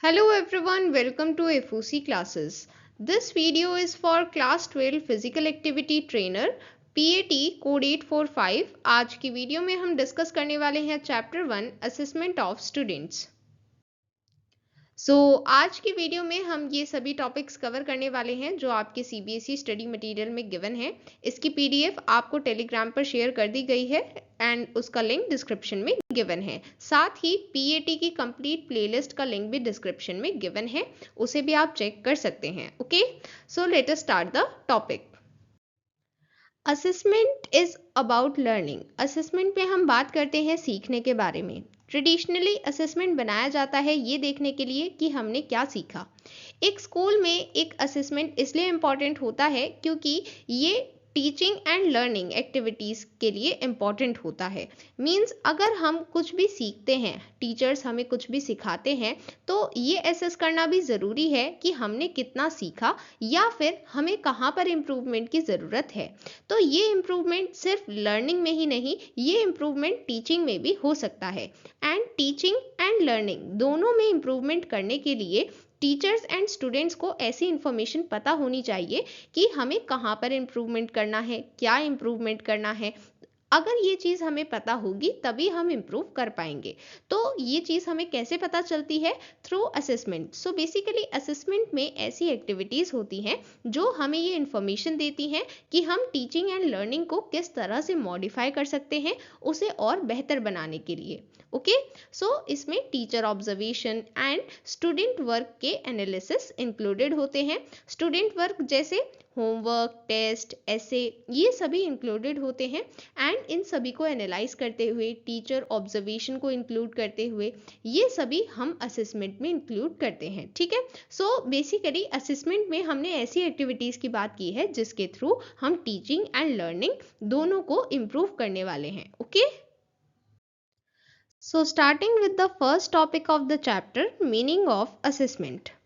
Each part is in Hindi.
Hello everyone, welcome to FOC classes. This video is for class 12 physical activity trainer PAT code 845। आज की वीडियो में हम डिस्कस करने वाले हैं चैप्टर 1 असेसमेंट ऑफ स्टूडेंट्स। आज की वीडियो में हम ये सभी टॉपिक्स कवर करने वाले हैं जो आपके CBSE स्टडी मटेरियल में गिवन है। इसकी PDF आपको टेलीग्राम पर शेयर कर दी गई है एंड उसका लिंक डिस्क्रिप्शन में गिवन है। साथ ही PAT की कंप्लीट प्लेलिस्ट का लिंक भी डिस्क्रिप्शन में गिवन है, उसे भी आप चेक कर सकते हैं। Okay, so let us start the topic. Assessment is about learning. Assessment में हम बात करते हैं सीखने के बारे में। ट्रेडिशनली असेसमेंट बनाया जाता है ये देखने के लिए कि हमने क्या सीखा। एक स्कूल में एक असेसमेंट इसलिए इम्पॉर्टेंट होता है क्योंकि ये टीचिंग एंड लर्निंग एक्टिविटीज़ के लिए इम्पॉर्टेंट होता है। मीन्स अगर हम कुछ भी सीखते हैं, टीचर्स हमें कुछ भी सिखाते हैं, तो ये एसेस करना भी ज़रूरी है कि हमने कितना सीखा या फिर हमें कहाँ पर इम्प्रूवमेंट की ज़रूरत है। तो ये इम्प्रूवमेंट सिर्फ लर्निंग में ही नहीं, ये इम्प्रूवमेंट टीचिंग में भी हो सकता है। एंड टीचिंग एंड लर्निंग दोनों में इम्प्रूवमेंट करने के लिए टीचर्स एंड स्टूडेंट्स को ऐसी इन्फॉर्मेशन पता होनी चाहिए कि हमें कहाँ पर इम्प्रूवमेंट करना है, क्या इम्प्रूवमेंट करना है। अगर ये चीज़ हमें पता होगी तभी हम इम्प्रूव कर पाएंगे। तो ये चीज़ हमें कैसे पता चलती है? Through assessment. So basically assessment में ऐसी एक्टिविटीज़ होती हैं जो हमें ये इन्फॉर्मेशन देती हैं कि हम टीचिंग एंड लर्निंग को किस तरह से मॉडिफाई कर सकते हैं उसे और बेहतर बनाने के लिए। ओके, सो इसमें teacher observation and student work के एनालिसिस इंक्लूडेड होते हैं। स्टूडेंट वर्क जैसे होमवर्क, टेस्ट, ऐसे, ये सभी इंक्लूडेड होते हैं एंड इन सभी को एनालाइज करते हुए, टीचर ऑब्जर्वेशन को इंक्लूड करते हुए, ये सभी हम असेसमेंट में इंक्लूड करते हैं। ठीक है, सो बेसिकली असेसमेंट में हमने ऐसी एक्टिविटीज़ की बात की है जिसके थ्रू हम टीचिंग एंड लर्निंग दोनों को इम्प्रूव करने वाले हैं। Okay, so starting with the first topic of the chapter, meaning of assessment.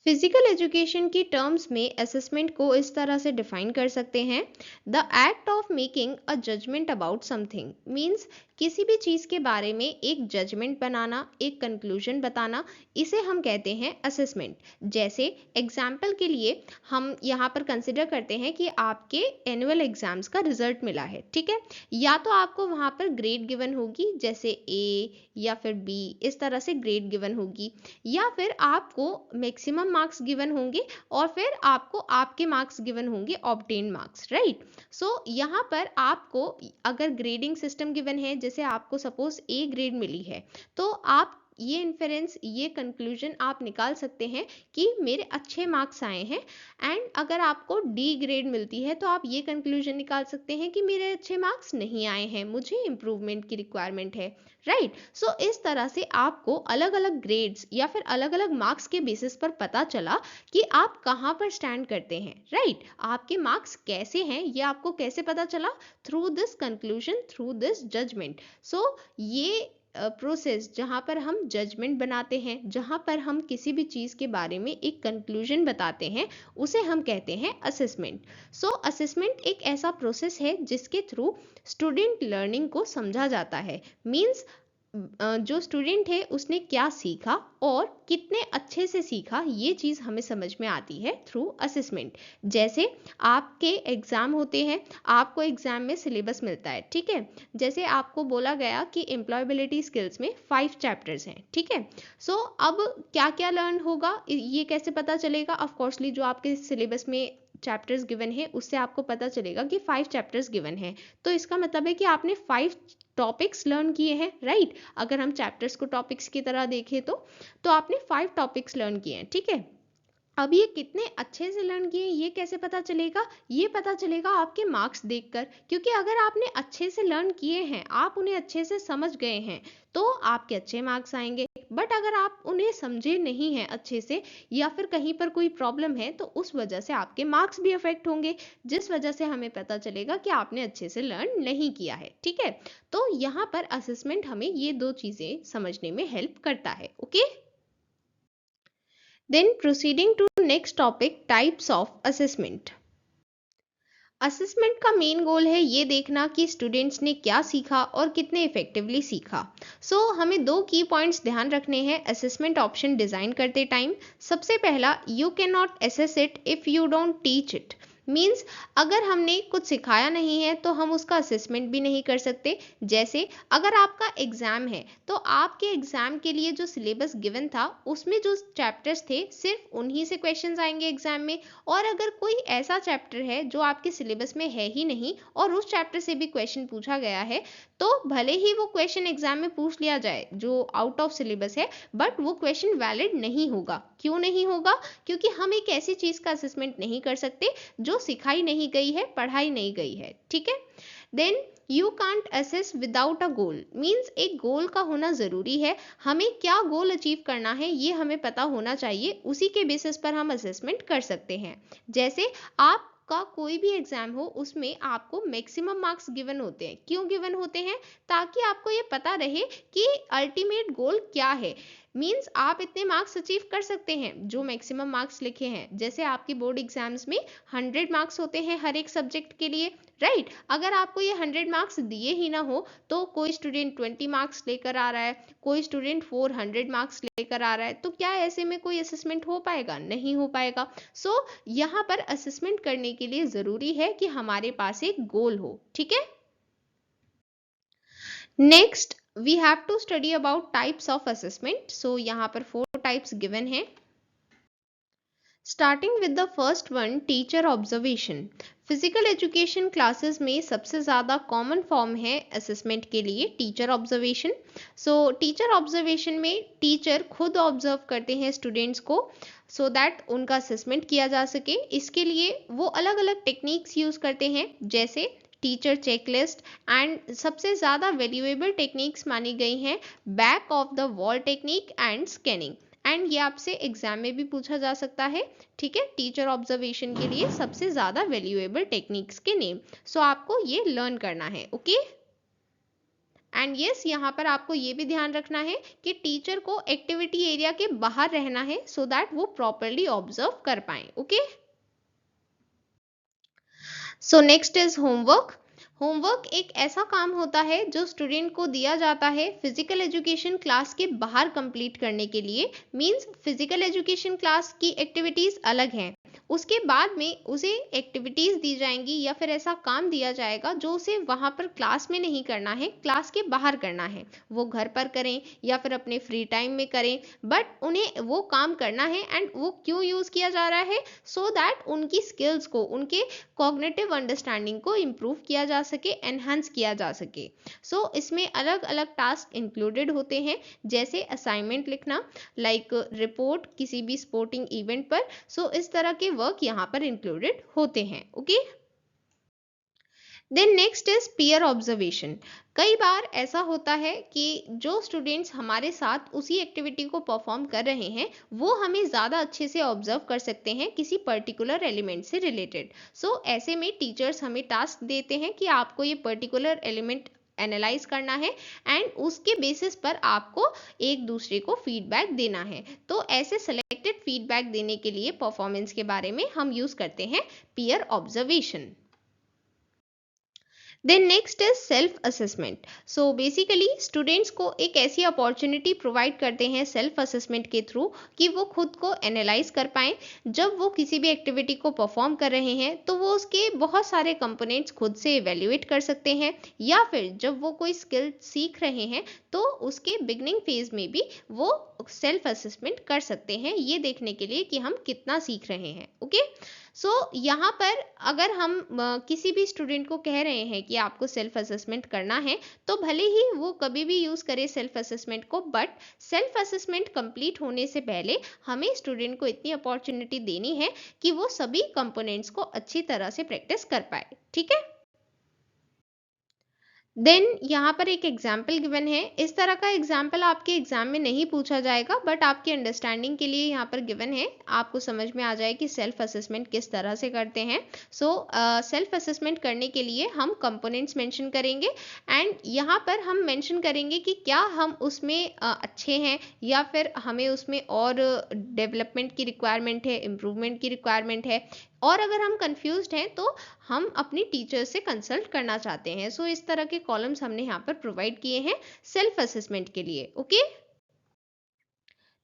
Physical education की टर्म्स में असेसमेंट को इस तरह से डिफाइन कर सकते हैं: the act of making a judgement about something. Means किसी भी चीज़ के बारे में एक जजमेंट बनाना, एक कंक्लूजन बताना, इसे हम कहते हैं असेसमेंट। जैसे एग्जाम्पल के लिए हम यहाँ पर कंसिडर करते हैं कि आपके एनुअल एग्जाम्स का रिजल्ट मिला है। ठीक है, या तो आपको वहाँ पर ग्रेड गिवन होगी जैसे A या फिर B, इस तरह से ग्रेड गिवन होगी, या फिर आपको मैक्सिमम मार्क्स गिवन होंगे और फिर आपको आपके मार्क्स गिवन होंगे, ऑब्टेन मार्क्स, राइट। सो यहाँ पर आपको अगर ग्रेडिंग सिस्टम गिवन है, जैसे आपको सपोज A ग्रेड मिली है, तो आप ये इन्फरेंस, ये कंक्लूजन आप निकाल सकते हैं कि मेरे अच्छे मार्क्स आए हैं। एंड अगर आपको D ग्रेड मिलती है तो आप ये कंक्लूजन निकाल सकते हैं कि मेरे अच्छे मार्क्स नहीं आए हैं, मुझे इम्प्रूवमेंट की रिक्वायरमेंट है, राइट। सो इस तरह से आपको अलग अलग ग्रेड्स या फिर अलग अलग मार्क्स के बेसिस पर पता चला कि आप कहाँ पर स्टैंड करते हैं, राइट। आपके मार्क्स कैसे हैं ये आपको कैसे पता चला? Through this conclusion, through this judgement. So ये प्रोसेस जहाँ पर हम जजमेंट बनाते हैं, जहाँ पर हम किसी भी चीज़ के बारे में एक कंक्लूजन बताते हैं, उसे हम कहते हैं असेसमेंट। सो असेसमेंट एक ऐसा प्रोसेस है जिसके थ्रू स्टूडेंट लर्निंग को समझा जाता है। मीन्स जो स्टूडेंट है उसने क्या सीखा और कितने अच्छे से सीखा, ये चीज़ हमें समझ में आती है थ्रू असेसमेंट। जैसे आपके एग्ज़ाम होते हैं, आपको एग्ज़ाम में सिलेबस मिलता है, ठीक है। जैसे आपको बोला गया कि एम्प्लॉयबिलिटी स्किल्स में 5 चैप्टर्स हैं, ठीक है। सो अब क्या क्या लर्न होगा ये कैसे पता चलेगा? ऑफकोर्सली जो आपके सिलेबस में चैप्टर्स गिवन है उससे आपको पता चलेगा कि 5 चैप्टर्स गिवन है, तो इसका मतलब है कि आपने 5 टॉपिक्स लर्न किए हैं, राइट। अगर हम चैप्टर्स को टॉपिक्स की तरह देखें तो आपने 5 टॉपिक्स लर्न किए हैं, ठीक है। अब ये कितने अच्छे से लर्न किए ये कैसे पता चलेगा? ये पता चलेगा आपके मार्क्स देखकर, क्योंकि अगर आपने अच्छे से लर्न किए हैं, आप उन्हें अच्छे से समझ गए हैं, तो आपके अच्छे मार्क्स आएंगे। बट अगर आप उन्हें समझे नहीं हैं अच्छे से, या फिर कहीं पर कोई प्रॉब्लम है, तो उस वजह से आपके मार्क्स भी अफेक्ट होंगे, जिस वजह से हमें पता चलेगा कि आपने अच्छे से लर्न नहीं किया है, ठीक है। तो यहाँ पर असेसमेंट हमें ये 2 चीज़ें समझने में हेल्प करता है। Okay, then proceeding to next topic, types of assessment. Assessment का मेन गोल है ये देखना कि स्टूडेंट्स ने क्या सीखा और कितने इफेक्टिवली सीखा। हमें दो की पॉइंट्स ध्यान रखने हैं असेसमेंट ऑप्शन डिज़ाइन करते टाइम। सबसे पहला, you can not assess it if you don't teach it. Means अगर हमने कुछ सिखाया नहीं है तो हम उसका असेसमेंट भी नहीं कर सकते। जैसे अगर आपका एग्ज़ाम है तो आपके एग्ज़ाम के लिए जो सिलेबस गिवन था उसमें जो चैप्टर्स थे सिर्फ उन्हीं से क्वेश्चंस आएंगे एग्ज़ाम में। और अगर कोई ऐसा चैप्टर है जो आपके सिलेबस में है ही नहीं और उस चैप्टर से भी क्वेश्चन पूछा गया है, तो भले ही वो क्वेश्चन एग्जाम में पूछ लिया जाए जो आउट ऑफ सिलेबस है, बट वो क्वेश्चन वैलिड नहीं होगा। क्यों नहीं होगा? क्योंकि हम एक ऐसी चीज का असेसमेंट नहीं कर सकते जो सिखाई नहीं गई है, पढ़ाई नहीं गई है। ठीक है। Then you can't assess without a goal. Means एक गोल का होना जरूरी है। हमें क्या गोल अचीव करना है ये हमें पता होना चाहिए, उसी के बेसिस पर हम असेसमेंट कर सकते हैं। जैसे आपका कोई भी एग्जाम हो उसमें आपको मैक्सिमम मार्क्स गिवन होते हैं। क्यों गिवन होते हैं? ताकि आपको ये पता रहे कि अल्टीमेट गोल क्या है। मीन्स आप इतने मार्क्स अचीव कर सकते हैं जो मैक्सिमम मार्क्स लिखे हैं। जैसे आपके बोर्ड एग्जाम्स में 100 मार्क्स होते हैं हर एक सब्जेक्ट के लिए, राइट। अगर आपको ये 100 मार्क्स दिए ही ना हो तो कोई स्टूडेंट 20 मार्क्स लेकर आ रहा है, कोई स्टूडेंट 400 मार्क्स लेकर आ रहा है, तो क्या ऐसे में कोई असेसमेंट हो पाएगा? नहीं हो पाएगा। यहाँ पर असेसमेंट करने के लिए जरूरी है कि हमारे पास एक गोल हो। ठीक है। Next we have to study about types of assessment. यहाँ पर 4 टाइप्स गिवन है। Starting with the first one, teacher observation. Physical education classes में सबसे ज़्यादा कॉमन फॉर्म है असेसमेंट के लिए टीचर ऑब्जर्वेशन। टीचर ऑब्जर्वेशन में टीचर खुद ऑब्जर्व करते हैं स्टूडेंट्स को सो दैट उनका असेसमेंट किया जा सके। इसके लिए वो अलग अलग टेक्निक्स यूज़ करते हैं, जैसे टीचर चेकलिस्ट एंड सबसे ज़्यादा वैल्यूएबल टेक्निक्स मानी गई हैं back of the wall technique and scanning. And ये आपसे एग्जाम में भी पूछा जा सकता है। ठीक है। टीचर ऑब्जर्वेशन के लिए सबसे ज्यादा वैल्यूएबल टेक्निक्स के नेम। आपको ये लर्न करना है। ओके। एंड यस, यहाँ पर आपको ये भी ध्यान रखना है कि टीचर को एक्टिविटी एरिया के बाहर रहना है सो दैट वो प्रॉपरली ऑब्जर्व कर पाए। Okay. Next is homework. Homework एक ऐसा काम होता है जो स्टूडेंट को दिया जाता है फिजिकल एजुकेशन क्लास के बाहर कंप्लीट करने के लिए। मींस फिजिकल एजुकेशन क्लास की एक्टिविटीज अलग हैं, उसके बाद में उसे एक्टिविटीज दी जाएंगी या फिर ऐसा काम दिया जाएगा जो उसे वहां पर क्लास में नहीं करना है, क्लास के बाहर करना है। वो घर पर करें या फिर अपने फ्री टाइम में करें, बट उन्हें वो काम करना है। एंड वो क्यों यूज किया जा रहा है? सो दैट उनकी स्किल्स को, उनके कॉग्निटिव अंडरस्टैंडिंग को इम्प्रूव किया जा सके, एनहांस किया जा सके। इसमें अलग अलग टास्क इंक्लूडेड होते हैं, जैसे असाइनमेंट लिखना, लाइक रिपोर्ट किसी भी स्पोर्टिंग इवेंट पर। इस तरह के वर्क यहाँ पर इंक्लूडेड होते हैं। Okay. Then next is peer observation. कई बार ऐसा होता है कि जो स्टूडेंट्स हमारे साथ उसी एक्टिविटी को परफॉर्म कर रहे हैं वो हमें ज़्यादा अच्छे से ऑब्जर्व कर सकते हैं किसी पर्टिकुलर एलिमेंट से रिलेटेड। ऐसे में टीचर्स हमें टास्क देते हैं कि आपको ये पर्टिकुलर एलिमेंट एनालाइज करना है एंड उसके बेसिस पर आपको एक दूसरे को फीडबैक देना है। तो ऐसे सेलेक्टेड फीडबैक देने के लिए परफॉर्मेंस के बारे में हम यूज करते हैं peer observation. Then next is self assessment. Basically students को एक ऐसी अपॉर्चुनिटी प्रोवाइड करते हैं सेल्फ असेसमेंट के थ्रू कि वो खुद को एनालाइज कर पाएं। जब वो किसी भी एक्टिविटी को परफॉर्म कर रहे हैं तो वो उसके बहुत सारे कंपोनेंट्स खुद से इवेल्युएट कर सकते हैं, या फिर जब वो कोई स्किल सीख रहे हैं तो उसके बिगनिंग फेज में भी वो सेल्फ असेसमेंट कर सकते हैं, ये देखने के लिए कि हम कितना सीख रहे हैं। ओके। यहाँ पर अगर हम किसी भी स्टूडेंट को कह रहे हैं कि आपको सेल्फ असेसमेंट करना है, तो भले ही वो कभी भी यूज करे सेल्फ असेसमेंट को, बट सेल्फ असेसमेंट कंप्लीट होने से पहले हमें स्टूडेंट को इतनी अपॉर्चुनिटी देनी है कि वो सभी कंपोनेंट्स को अच्छी तरह से प्रैक्टिस कर पाए। ठीक है। देन यहाँ पर एक एग्जाम्पल गिवन है। इस तरह का एग्जाम्पल आपके एग्जाम में नहीं पूछा जाएगा, बट आपकी अंडरस्टैंडिंग के लिए यहाँ पर गिवन है, आपको समझ में आ जाए कि सेल्फ असेसमेंट किस तरह से करते हैं। सेल्फ असेसमेंट करने के लिए हम कंपोनेंट्स मेंशन करेंगे एंड यहाँ पर हम मेंशन करेंगे कि क्या हम उसमें अच्छे हैं या फिर हमें उसमें और डेवलपमेंट की रिक्वायरमेंट है, इम्प्रूवमेंट की रिक्वायरमेंट है। और अगर हम कंफ्यूज्ड हैं तो हम अपनी टीचर से कंसल्ट करना चाहते हैं। सो इस तरह के कॉलम्स हमने यहाँ पर प्रोवाइड किए हैं सेल्फ असेसमेंट के लिए। Okay,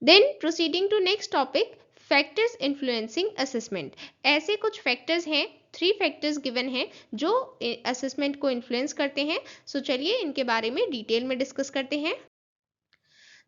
then proceeding to next topic, factors influencing assessment. ऐसे कुछ फैक्टर्स हैं, 3 फैक्टर्स गिवन हैं जो असेसमेंट को इन्फ्लुएंस करते हैं। सो चलिए इनके बारे में डिटेल में डिस्कस करते हैं।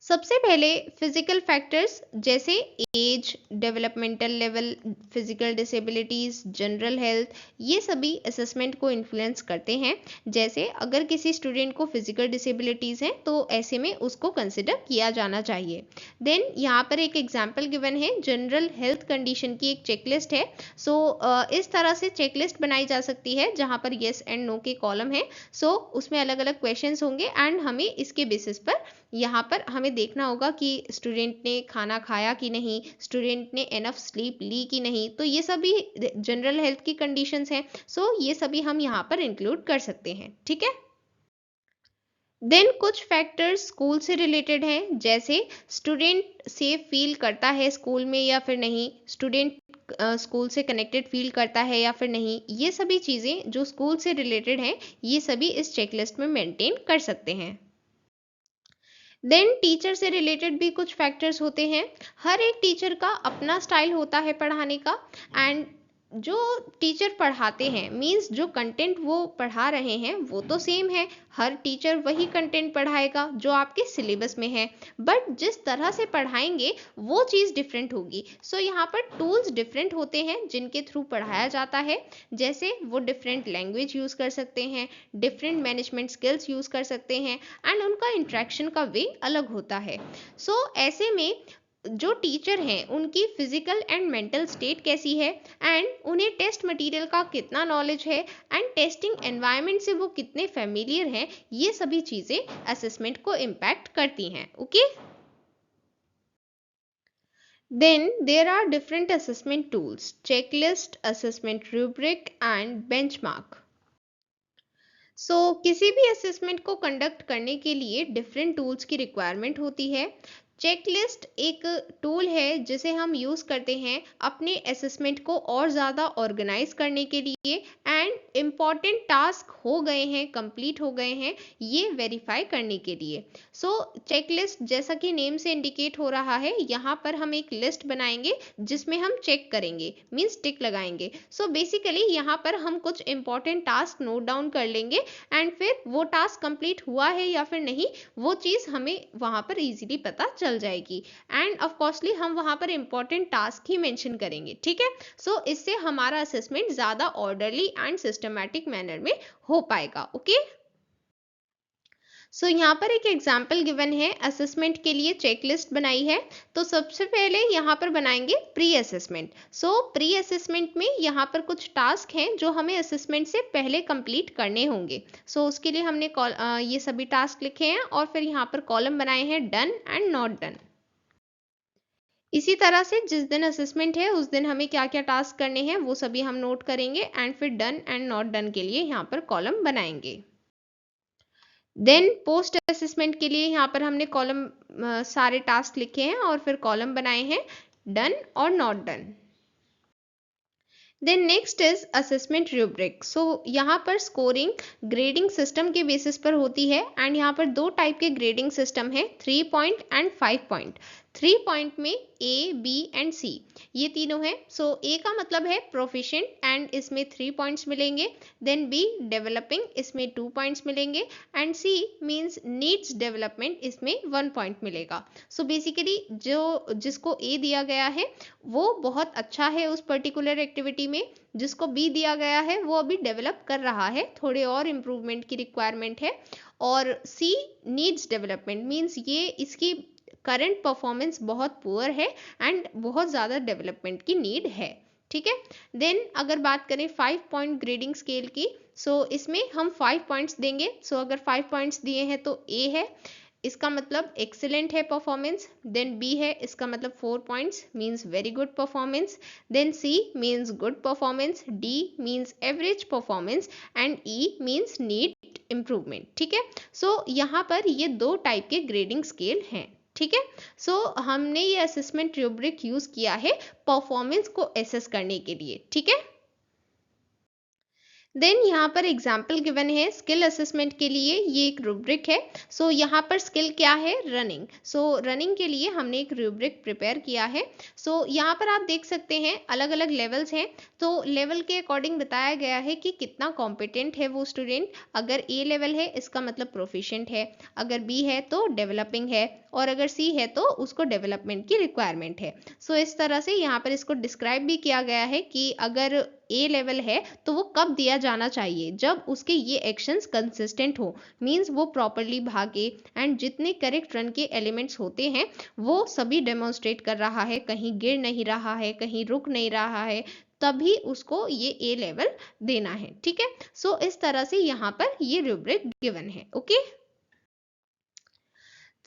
सबसे पहले फिजिकल फैक्टर्स जैसे age, developmental level, physical disabilities, general health, ये सभी असेसमेंट को इन्फ्लुएंस करते हैं। जैसे अगर किसी स्टूडेंट को फिजिकल डिसेबिलिटीज हैं तो ऐसे में उसको कंसिडर किया जाना चाहिए। देन यहाँ पर एक एग्जांपल गिवन है, जनरल हेल्थ कंडीशन की एक चेकलिस्ट है। सो इस तरह से चेकलिस्ट बनाई जा सकती है जहाँ पर येस एंड नो के कॉलम है। सो उसमें अलग अलग क्वेश्चंस होंगे एंड हमें इसके बेसिस पर यहाँ पर हमें देखना होगा कि स्टूडेंट ने खाना खाया कि नहीं, स्टूडेंट ने एनफ स्लीप ली कि नहीं। तो ये सभी जनरल हेल्थ की कंडीशंस हैं। सो ये सभी हम यहाँ पर इंक्लूड कर सकते हैं। ठीक है, देन कुछ फैक्टर्स स्कूल से रिलेटेड हैं, जैसे स्टूडेंट सेफ फील करता है स्कूल में या फिर नहीं, स्टूडेंट स्कूल से कनेक्टेड फील करता है या फिर नहीं। ये सभी चीज़ें जो स्कूल से रिलेटेड हैं ये सभी इस चेकलिस्ट में मेंटेन कर सकते हैं। देन टीचर से रिलेटेड भी कुछ फैक्टर्स होते हैं। हर एक टीचर का अपना स्टाइल होता है पढ़ाने का, एंड जो टीचर पढ़ाते हैं मींस जो कंटेंट वो पढ़ा रहे हैं वो तो सेम है, हर टीचर वही कंटेंट पढ़ाएगा जो आपके सिलेबस में है, बट जिस तरह से पढ़ाएंगे वो चीज़ डिफरेंट होगी। सो यहाँ पर टूल्स डिफरेंट होते हैं जिनके थ्रू पढ़ाया जाता है। जैसे वो डिफरेंट लैंग्वेज यूज़ कर सकते हैं, डिफरेंट मैनेजमेंट स्किल्स यूज़ कर सकते हैं, एंड उनका इंट्रैक्शन का वे अलग होता है। सो ऐसे में जो टीचर हैं उनकी फिजिकल एंड मेंटल स्टेट कैसी है, एंड उन्हें टेस्ट मटेरियल का कितना नॉलेज है, एंड टेस्टिंग एनवायरनमेंट से वो कितने फेमिलियर हैं, ये सभी चीज़ें असेसमेंट को इम्पैक्ट करती हैं। Okay, then there are different assessment tools, checklist, assessment rubric and benchmark. So किसी भी असेसमेंट को कंडक्ट करने के लिए डिफरेंट टूल्स की रिक्वायरमेंट होती है। चेकलिस्ट एक टूल है जिसे हम यूज़ करते हैं अपने असेसमेंट को और ज़्यादा ऑर्गेनाइज करने के लिए, एंड इम्पॉर्टेंट टास्क हो गए हैं, कंप्लीट हो गए हैं, ये वेरीफाई करने के लिए। सो चेकलिस्ट जैसा कि नेम से इंडिकेट हो रहा है, यहाँ पर हम एक लिस्ट बनाएंगे जिसमें हम चेक करेंगे, मीन्स टिक लगाएंगे। सो बेसिकली यहाँ पर हम कुछ इंपॉर्टेंट टास्क नोट डाउन कर लेंगे, एंड फिर वो टास्क कंप्लीट हुआ है या फिर नहीं वो चीज़ हमें वहाँ पर इजीली पता चल जाएगी, एंड ऑफ कोर्सली हम वहाँ पर इंपॉर्टेंट टास्क ही मेंशन करेंगे। ठीक है, सो इससे हमारा असेसमेंट ज़्यादा ऑर्डरली एंड सिस्टमैटिक मैनर में हो पाएगा। ओके, सो यहाँ पर एक एग्जाम्पल गिवन है, असेसमेंट के लिए चेकलिस्ट बनाई है। तो सबसे पहले यहाँ पर बनाएंगे प्री असेसमेंट। सो प्री असेसमेंट में यहाँ पर कुछ टास्क हैं जो हमें असेसमेंट से पहले कंप्लीट करने होंगे। सो उसके लिए हमने ये सभी टास्क लिखे हैं और फिर यहाँ पर कॉलम बनाए हैं डन एंड नॉट डन। इसी तरह से जिस दिन असेसमेंट है उस दिन हमें क्या क्या टास्क करने हैं वो सभी हम नोट करेंगे, एंड फिर डन एंड नॉट डन के लिए यहाँ पर कॉलम बनाएंगे। देन पोस्ट असेसमेंट के लिए यहाँ पर हमने कॉलम सारे टास्क लिखे हैं और फिर कॉलम बनाए हैं डन और not done. Then next is assessment rubric. So यहाँ पर स्कोरिंग ग्रेडिंग सिस्टम के बेसिस पर होती है, एंड यहाँ पर 2 टाइप के ग्रेडिंग सिस्टम है, 3 पॉइंट एंड 5 पॉइंट। 3 पॉइंट में ए, बी एंड सी ये तीनों हैं। सो ए का मतलब है प्रोफिशिएंट एंड इसमें 3 पॉइंट्स मिलेंगे। देन बी डेवलपिंग, इसमें 2 पॉइंट्स मिलेंगे, and C means needs development, इसमें 1 पॉइंट मिलेगा। सो बेसिकली जो जिसको ए दिया गया है वो बहुत अच्छा है उस पर्टिकुलर एक्टिविटी में, जिसको बी दिया गया है वो अभी डेवलप कर रहा है, थोड़े और इम्प्रूवमेंट की रिक्वायरमेंट है, और सी नीड्स डेवलपमेंट मींस ये इसकी करंट परफॉर्मेंस बहुत पुअर है एंड बहुत ज़्यादा डेवलपमेंट की नीड है। ठीक है, देन अगर बात करें 5 पॉइंट ग्रेडिंग स्केल की, सो इसमें हम 5 पॉइंट्स देंगे। सो अगर 5 पॉइंट्स दिए हैं तो ए है, इसका मतलब एक्सीलेंट है परफॉर्मेंस। देन बी है, इसका मतलब 4 points means very good performance. Then C means good performance, D means average performance, and E means need improvement. ठीक है, सो यहाँ पर ये 2 टाइप के ग्रेडिंग स्केल हैं। ठीक है। सो हमने ये असेसमेंट रूब्रिक यूज किया है परफॉर्मेंस को एसेस करने के लिए, ठीक है। देन यहाँ पर एग्जाम्पल गिवन है स्किल असेसमेंट के लिए, ये एक रूब्रिक है। सो यहाँ पर स्किल क्या है, रनिंग। सो रनिंग के लिए हमने एक रूब्रिक प्रिपेयर किया है। सो यहाँ पर आप देख सकते हैं अलग अलग लेवल्स हैं। तो लेवल के अकॉर्डिंग बताया गया है कि कितना कॉम्पिटेंट है वो स्टूडेंट। अगर ए लेवल है इसका मतलब प्रोफिशिएंट है, अगर बी है तो डेवलपिंग है, और अगर सी है तो उसको डेवलपमेंट की रिक्वायरमेंट है। सो इस तरह से यहाँ पर इसको डिस्क्राइब भी किया गया है कि अगर ए लेवल है तो वो कब दिया जाना चाहिए, जब उसके ये एक्शंस कंसिस्टेंट हो, मींस वो प्रॉपरली भागे एंड जितने करेक्ट रन के एलिमेंट्स होते हैं वो सभी डेमोन्स्ट्रेट कर रहा है, कहीं गिर नहीं रहा है, कहीं रुक नहीं रहा है, तभी उसको ये ए लेवल देना है, ठीक है। सो इस तरह से यहाँ पर ये रूब्रिक गिवन है, okay.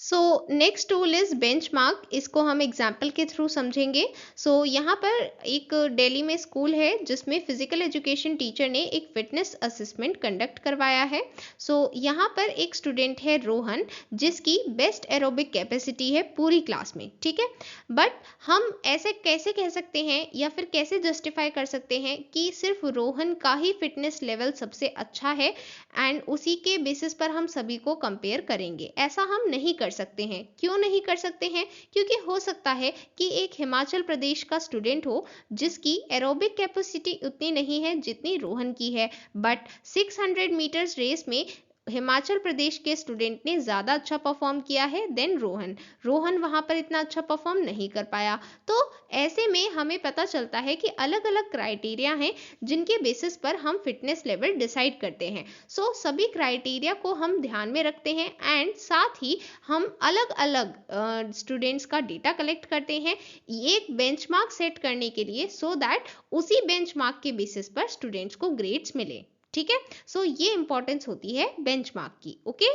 So next tool is benchmark, इसको हम एग्जाम्पल के थ्रू समझेंगे। सो यहाँ पर एक दिल्ली में स्कूल है जिसमें फिजिकल एजुकेशन टीचर ने एक फिटनेस असेसमेंट कंडक्ट करवाया है। सो यहाँ पर एक स्टूडेंट है रोहन, जिसकी बेस्ट एरोबिक कैपेसिटी है पूरी क्लास में, ठीक है। बट हम ऐसे कैसे कह सकते हैं या फिर कैसे जस्टिफाई कर सकते हैं कि सिर्फ रोहन का ही फिटनेस लेवल सबसे अच्छा है एंड उसी के बेसिस पर हम सभी को कंपेयर करेंगे? ऐसा हम नहीं कर सकते हैं। क्यों नहीं कर सकते हैं? क्योंकि हो सकता है कि एक हिमाचल प्रदेश का स्टूडेंट हो जिसकी एरोबिक कैपेसिटी उतनी नहीं है जितनी रोहन की है, बट 600 मीटर्स रेस में हिमाचल प्रदेश के स्टूडेंट ने ज़्यादा अच्छा परफॉर्म किया है देन रोहन। रोहन वहाँ पर इतना अच्छा परफॉर्म नहीं कर पाया। तो ऐसे में हमें पता चलता है कि अलग अलग क्राइटेरिया हैं जिनके बेसिस पर हम फिटनेस लेवल डिसाइड करते हैं। सो सभी क्राइटेरिया को हम ध्यान में रखते हैं एंड साथ ही हम अलग अलग स्टूडेंट्स का डेटा कलेक्ट करते हैं एक बेंचमार्क सेट करने के लिए, सो दैट उसी बेंचमार्क के बेसिस पर स्टूडेंट्स को ग्रेड्स मिले, ठीक है। सो ये इंपॉर्टेंस होती है बेंचमार्क की, okay.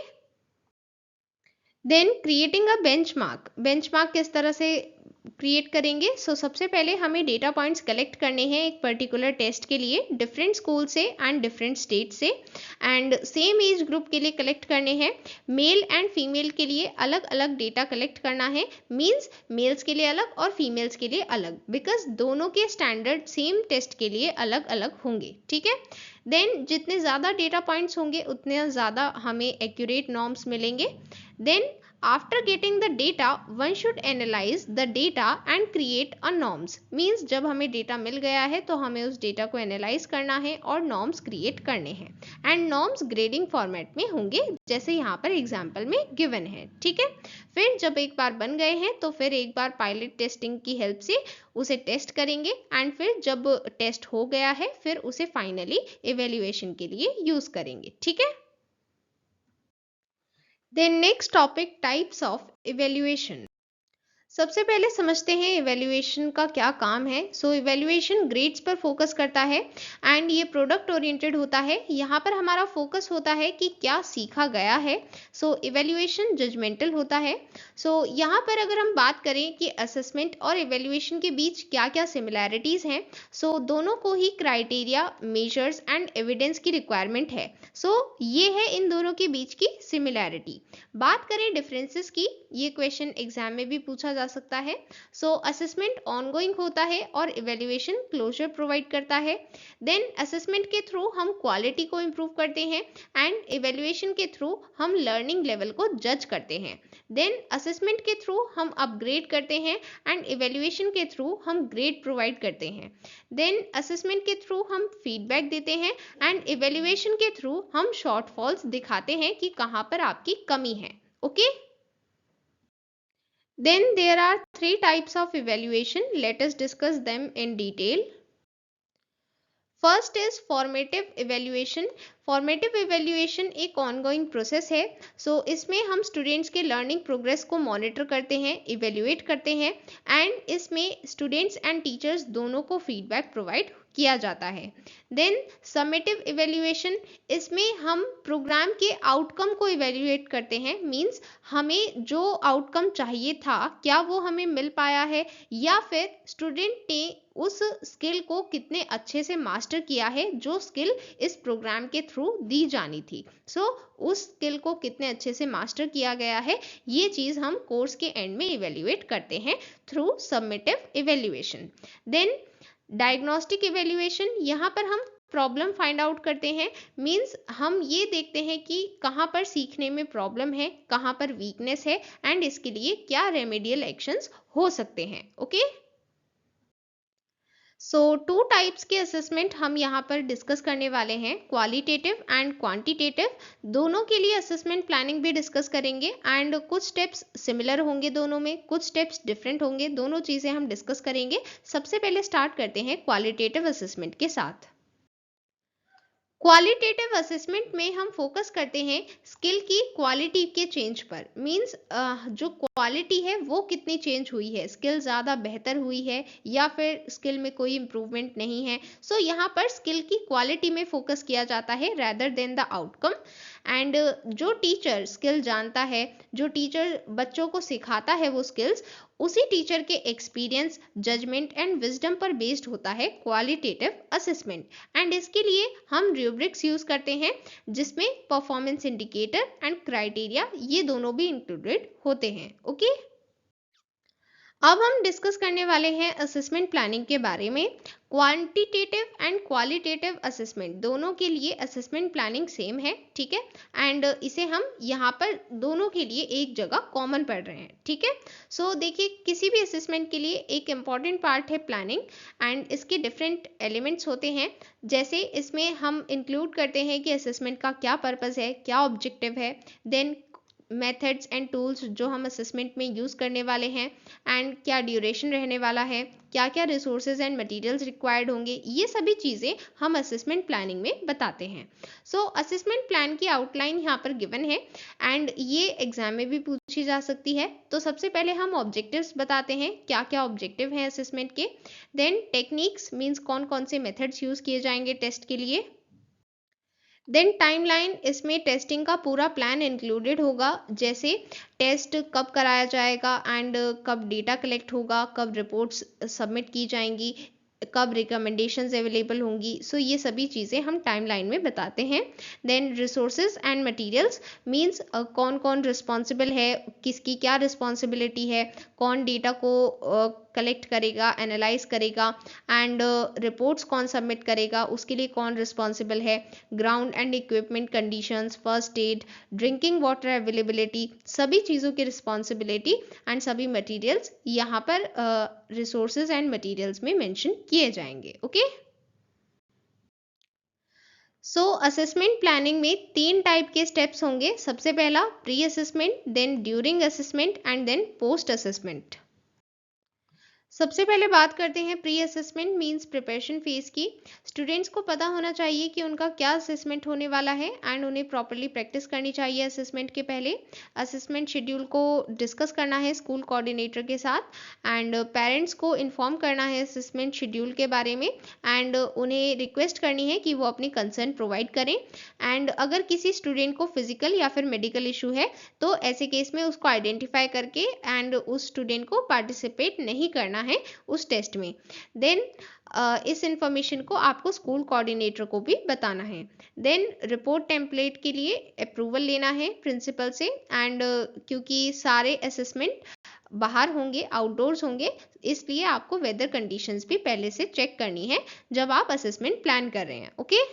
Then creating a benchmark, benchmark किस तरह से क्रिएट करेंगे? सबसे पहले हमें डेटा पॉइंट्स कलेक्ट करने हैं एक पर्टिकुलर टेस्ट के लिए डिफरेंट स्कूल से एंड डिफरेंट स्टेट से, एंड सेम एज ग्रुप के लिए कलेक्ट करने हैं। मेल एंड फीमेल के लिए अलग अलग डेटा कलेक्ट करना है, मींस मेल्स के लिए अलग और फीमेल्स के लिए अलग, बिकॉज दोनों के स्टैंडर्ड सेम टेस्ट के लिए अलग अलग होंगे, ठीक है। देन जितने ज़्यादा डेटा पॉइंट्स होंगे उतने ज़्यादा हमें एक्यूरेट नॉर्म्स मिलेंगे। Then after getting the data one should analyze the data and create a norms, means जब हमें डेटा मिल गया है तो हमें उस डेटा को एनालाइज करना है और नॉर्म्स क्रिएट करने हैं एंड नॉर्म्स ग्रेडिंग फॉर्मेट में होंगे जैसे यहाँ पर एग्जांपल में गिवन है, ठीक है। फिर जब एक बार बन गए हैं तो फिर एक बार पायलट टेस्टिंग की हेल्प से उसे टेस्ट करेंगे एंड फिर जब टेस्ट हो गया है फिर उसे फाइनली इवेल्युएशन के लिए यूज करेंगे, ठीक है। Then next topic types of evaluation. सबसे पहले समझते हैं इवेल्युएशन का क्या काम है। इवेल्युएशन ग्रेड्स पर फोकस करता है एंड ये प्रोडक्ट ओरिएंटेड होता है। यहाँ पर हमारा फोकस होता है कि क्या सीखा गया है। इवेल्युएशन जजमेंटल होता है। यहाँ पर अगर हम बात करें कि असेसमेंट और इवेल्युएशन के बीच क्या क्या सिमिलैरिटीज़ हैं, दोनों को ही क्राइटेरिया, मेजर्स एंड एविडेंस की रिक्वायरमेंट है। ये है इन दोनों के बीच की सिमिलैरिटी। बात करें डिफरेंसेस की, ये क्वेश्चन एग्जाम में भी पूछा जा सकता है। असेसमेंट ऑनगोइंग होता है और इवेल्युएशन क्लोजर प्रोवाइड करता है। देन असेसमेंट के थ्रू हम क्वालिटी को इम्प्रूव करते हैं एंड इवेल्युएशन के थ्रू हम लर्निंग लेवल को जज करते हैं। देन असेसमेंट के थ्रू हम अपग्रेड करते हैं एंड इवेल्युएशन के थ्रू हम ग्रेड प्रोवाइड करते हैं। देन असेसमेंट के थ्रू हम फीडबैक देते हैं एंड इवेल्युएशन के थ्रू हम शॉर्टफॉल्स दिखाते हैं कि कहाँ पर आपकी कमी है, okay. Then there are three types of evaluation. Let us discuss them in detail. First is formative evaluation. Formative evaluation एक ऑनगोइंग प्रोसेस है। इसमें हम स्टूडेंट्स के लर्निंग प्रोग्रेस को मॉनिटर करते हैं, इवेल्युएट करते हैं एंड इसमें स्टूडेंट्स एंड टीचर्स दोनों को फीडबैक प्रोवाइड किया जाता है। देन समेटिव इवेल्युएशन, इसमें हम प्रोग्राम के आउटकम को इवेल्युएट करते हैं। मींस हमें जो आउटकम चाहिए था क्या वो हमें मिल पाया है, या फिर स्टूडेंट ने उस स्किल को कितने अच्छे से मास्टर किया है जो स्किल इस प्रोग्राम के थ्रू दी जानी थी। उस स्किल को कितने अच्छे से मास्टर किया गया है, ये चीज़ हम कोर्स के एंड में इवेल्युएट करते हैं through summative evaluation. Then diagnostic evaluation, यहाँ पर हम प्रॉब्लम फाइंड आउट करते हैं। मींस हम ये देखते हैं कि कहाँ पर सीखने में प्रॉब्लम है, कहाँ पर वीकनेस है, एंड इसके लिए क्या रेमेडियल एक्शंस हो सकते हैं। ओके, सो 2 टाइप्स के असेसमेंट हम यहाँ पर डिस्कस करने वाले हैं, क्वालिटेटिव एंड क्वांटिटेटिव। दोनों के लिए असेसमेंट प्लानिंग भी डिस्कस करेंगे, एंड कुछ स्टेप्स सिमिलर होंगे दोनों में, कुछ स्टेप्स डिफरेंट होंगे, दोनों चीज़ें हम डिस्कस करेंगे। सबसे पहले स्टार्ट करते हैं क्वालिटेटिव असेसमेंट के साथ। क्वालिटेटिव असेसमेंट में हम फोकस करते हैं स्किल की क्वालिटी के चेंज पर। मींस जो क्वालिटी है वो कितनी चेंज हुई है, स्किल ज़्यादा बेहतर हुई है या फिर स्किल में कोई इम्प्रूवमेंट नहीं है। यहाँ पर स्किल की क्वालिटी में फोकस किया जाता है rather than the outcome. And जो टीचर स्किल जानता है, जो टीचर बच्चों को सिखाता है वो स्किल्स, उसी टीचर के एक्सपीरियंस, जजमेंट एंड विजडम पर बेस्ड होता है क्वालिटेटिव असेसमेंट। एंड इसके लिए हम रूब्रिक्स यूज करते हैं जिसमें परफॉर्मेंस इंडिकेटर एंड क्राइटेरिया ये दोनों भी इंक्लूडेड होते हैं। ओके, अब हम डिस्कस करने वाले हैं असेसमेंट प्लानिंग के बारे में। क्वांटिटेटिव एंड क्वालिटेटिव असेसमेंट दोनों के लिए असेसमेंट प्लानिंग सेम है, ठीक है। एंड इसे हम यहाँ पर दोनों के लिए एक जगह कॉमन पढ़ रहे हैं, ठीक है। देखिए, किसी भी असेसमेंट के लिए एक इम्पॉर्टेंट पार्ट है प्लानिंग, एंड इसके डिफरेंट एलिमेंट्स होते हैं। जैसे इसमें हम इंक्लूड करते हैं कि असेसमेंट का क्या पर्पस है, क्या ऑब्जेक्टिव है, देन मेथड्स एंड टूल्स जो हम असेसमेंट में यूज़ करने वाले हैं, एंड क्या ड्यूरेशन रहने वाला है, क्या क्या रिसोर्सेज एंड मटेरियल्स रिक्वायर्ड होंगे, ये सभी चीज़ें हम असेसमेंट प्लानिंग में बताते हैं। असेसमेंट प्लान की आउटलाइन यहाँ पर गिवन है, एंड ये एग्जाम में भी पूछी जा सकती है। सबसे पहले हम ऑब्जेक्टिव्स बताते हैं, क्या क्या ऑब्जेक्टिव हैं असेसमेंट के। देन टेक्निक्स, मीन्स कौन कौन से मेथड्स यूज़ किए जाएंगे टेस्ट के लिए। देन टाइमलाइन, इसमें टेस्टिंग का पूरा प्लान इंक्लूडेड होगा, जैसे टेस्ट कब कराया जाएगा, एंड कब डेटा कलेक्ट होगा, कब रिपोर्ट्स सबमिट की जाएंगी, कब रिकमेंडेशंस अवेलेबल होंगी। ये सभी चीज़ें हम टाइमलाइन में बताते हैं। Then resources and materials, means कौन कौन रिस्पॉन्सिबल है, किसकी क्या रिस्पॉन्सिबिलिटी है, कौन डेटा को कलेक्ट करेगा, एनालाइज करेगा, एंड रिपोर्ट्स कौन सबमिट करेगा, उसके लिए कौन रिस्पॉन्सिबल है, ground and equipment conditions, first aid, drinking water availability, सभी चीज़ों की रिस्पॉन्सिबिलिटी एंड सभी मटेरियल्स यहाँ पर रिसोर्सेज एंड मटेरियल्स में मेंशन किए जाएंगे। ओके, असेसमेंट प्लानिंग में 3 टाइप के स्टेप्स होंगे। सबसे पहला pre assessment, then during assessment, and then post assessment. सबसे पहले बात करते हैं pre assessment means preparation phase की। स्टूडेंट्स को पता होना चाहिए कि उनका क्या असेसमेंट होने वाला है, एंड उन्हें प्रॉपरली प्रैक्टिस करनी चाहिए असेसमेंट के पहले। असेसमेंट शेड्यूल को डिस्कस करना है स्कूल कोऑर्डिनेटर के साथ, एंड पेरेंट्स को इन्फॉर्म करना है असेसमेंट शेड्यूल के बारे में, एंड उन्हें रिक्वेस्ट करनी है कि वो अपनी कंसर्न प्रोवाइड करें। एंड अगर किसी स्टूडेंट को फिजिकल या फिर मेडिकल इशू है तो ऐसे केस में उसको आइडेंटिफाई करके एंड उस स्टूडेंट को पार्टिसिपेट नहीं करना है उस टेस्ट में। देन इस इंफॉर्मेशन को आपको स्कूल कोऑर्डिनेटर को भी बताना है। देन रिपोर्ट टेम्पलेट के लिए अप्रूवल लेना है प्रिंसिपल से, एंड क्योंकि सारे असेसमेंट बाहर होंगे, आउटडोर्स होंगे, इसलिए आपको वेदर कंडीशंस भी पहले से चेक करनी है जब आप असेसमेंट प्लान कर रहे हैं। ओके,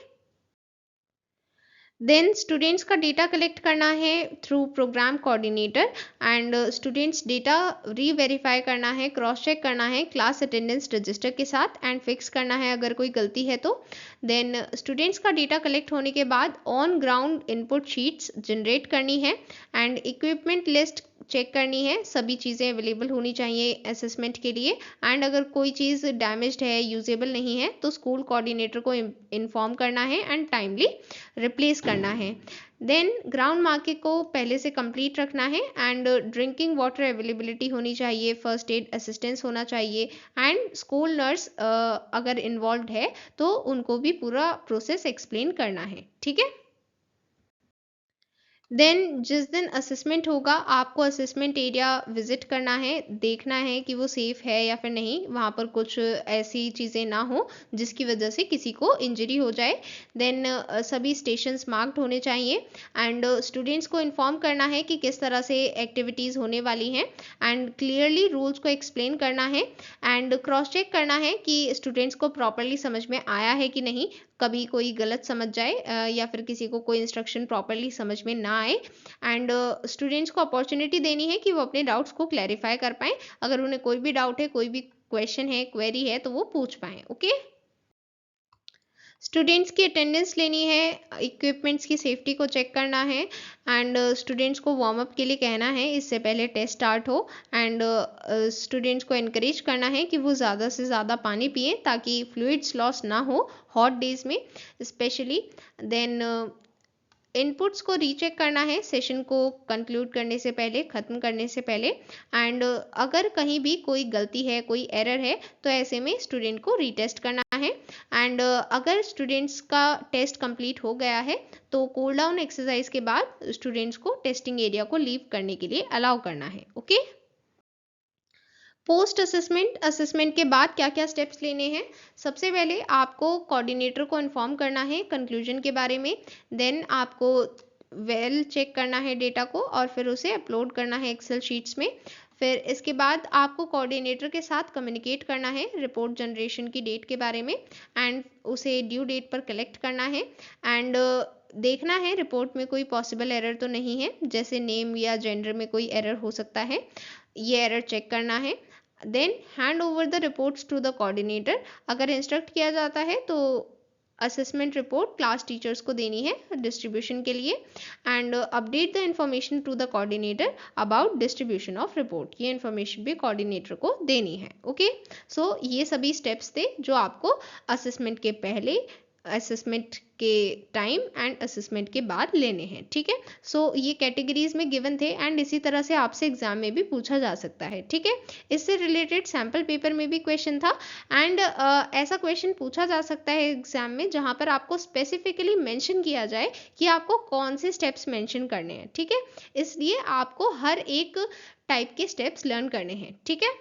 देन स्टूडेंट्स का डेटा कलेक्ट करना है through programme coordinator, and students data reverify करना है, क्रॉस चेक करना है क्लास अटेंडेंस रजिस्टर के साथ, एंड फिक्स करना है अगर कोई गलती है तो। देन स्टूडेंट्स का डेटा कलेक्ट होने के बाद on ground input sheets generate करनी है, एंड इक्विपमेंट लिस्ट चेक करनी है, सभी चीज़ें अवेलेबल होनी चाहिए असेसमेंट के लिए। एंड अगर कोई चीज़ डैमेज्ड है, यूजेबल नहीं है, तो स्कूल कोऑर्डिनेटर को इन्फॉर्म करना है एंड टाइमली रिप्लेस करना है। देन ग्राउंड मार्किंग को पहले से कंप्लीट रखना है एंड ड्रिंकिंग वाटर अवेलेबिलिटी होनी चाहिए, फर्स्ट एड असिस्टेंस होना चाहिए एंड स्कूल नर्स अगर इन्वॉल्व है तो उनको भी पूरा प्रोसेस एक्सप्लेन करना है। ठीक है। देन जिस दिन असेसमेंट होगा आपको असेसमेंट एरिया विजिट करना है, देखना है कि वो सेफ है या फिर नहीं, वहाँ पर कुछ ऐसी चीज़ें ना हो जिसकी वजह से किसी को इंजरी हो जाए। देन सभी स्टेशंस मार्क्ड होने चाहिए एंड स्टूडेंट्स को इन्फॉर्म करना है कि किस तरह से एक्टिविटीज़ होने वाली हैं एंड क्लियरली रूल्स को एक्सप्लेन करना है एंड क्रॉस चेक करना है कि स्टूडेंट्स को प्रॉपरली समझ में आया है कि नहीं, कभी कोई गलत समझ जाए या फिर किसी को कोई इंस्ट्रक्शन प्रॉपरली समझ में ना आए एंड स्टूडेंट्स को अपॉर्चुनिटी देनी है कि वो अपने डाउट्स को क्लैरिफाई कर पाएँ। अगर उन्हें कोई भी डाउट है, कोई भी क्वेश्चन है, क्वेरी है, तो वो पूछ पाएँ। ओके। स्टूडेंट्स की अटेंडेंस लेनी है, इक्विपमेंट्स की सेफ्टी को चेक करना है एंड स्टूडेंट्स को वार्म अप के लिए कहना है इससे पहले टेस्ट स्टार्ट हो एंड स्टूडेंट्स को इनकरेज करना है कि वो ज़्यादा से ज़्यादा पानी पिएं ताकि फ्लूइड्स लॉस ना हो हॉट डेज में स्पेशली। देन इनपुट्स को रीचेक करना है सेशन को कंक्लूड करने से पहले, ख़त्म करने से पहले एंड अगर कहीं भी कोई गलती है, कोई एरर है, तो ऐसे में स्टूडेंट को रीटेस्ट करना है एंड अगर स्टूडेंट्स का टेस्ट कंप्लीट हो गया है तो कूल डाउन एक्सरसाइज के बाद स्टूडेंट्स को टेस्टिंग एरिया को लीव करने के लिए अलाउ करना है। ओके। पोस्ट असेसमेंट, असेसमेंट के बाद क्या क्या स्टेप्स लेने हैं। सबसे पहले आपको कोऑर्डिनेटर को इन्फॉर्म करना है कंक्लूजन के बारे में। देन आपको वेल चेक करना है डेटा को और फिर उसे अपलोड करना है एक्सेल शीट्स में। फिर इसके बाद आपको कोऑर्डिनेटर के साथ कम्युनिकेट करना है रिपोर्ट जनरेशन की डेट के बारे में एंड उसे ड्यू डेट पर कलेक्ट करना है एंड देखना है रिपोर्ट में कोई पॉसिबल एरर तो नहीं है, जैसे नेम या जेंडर में कोई एरर हो सकता है, ये एरर चेक करना है। Then hand over the reports to the coordinator. अगर इंस्ट्रक्ट किया जाता है तो असेसमेंट रिपोर्ट क्लास टीचर्स को देनी है डिस्ट्रीब्यूशन के लिए and update the information to the coordinator about distribution of report. ये इन्फॉर्मेशन भी कोऑर्डिनेटर को देनी है। ओके। सो ये सभी स्टेप्स थे जो आपको असेसमेंट के पहले, असेसमेंट के टाइम एंड असेसमेंट के बाद लेने हैं। ठीक है। सो ये कैटेगरीज में गिवन थे एंड इसी तरह से आपसे एग्जाम में भी पूछा जा सकता है। ठीक है। इससे रिलेटेड सैम्पल पेपर में भी क्वेश्चन था एंड ऐसा क्वेश्चन पूछा जा सकता है एग्जाम में जहां पर आपको स्पेसिफिकली मेंशन किया जाए कि आपको कौन से स्टेप्स मेंशन करने हैं। ठीक है। इसलिए आपको हर एक टाइप के स्टेप्स लर्न करने हैं। ठीक है।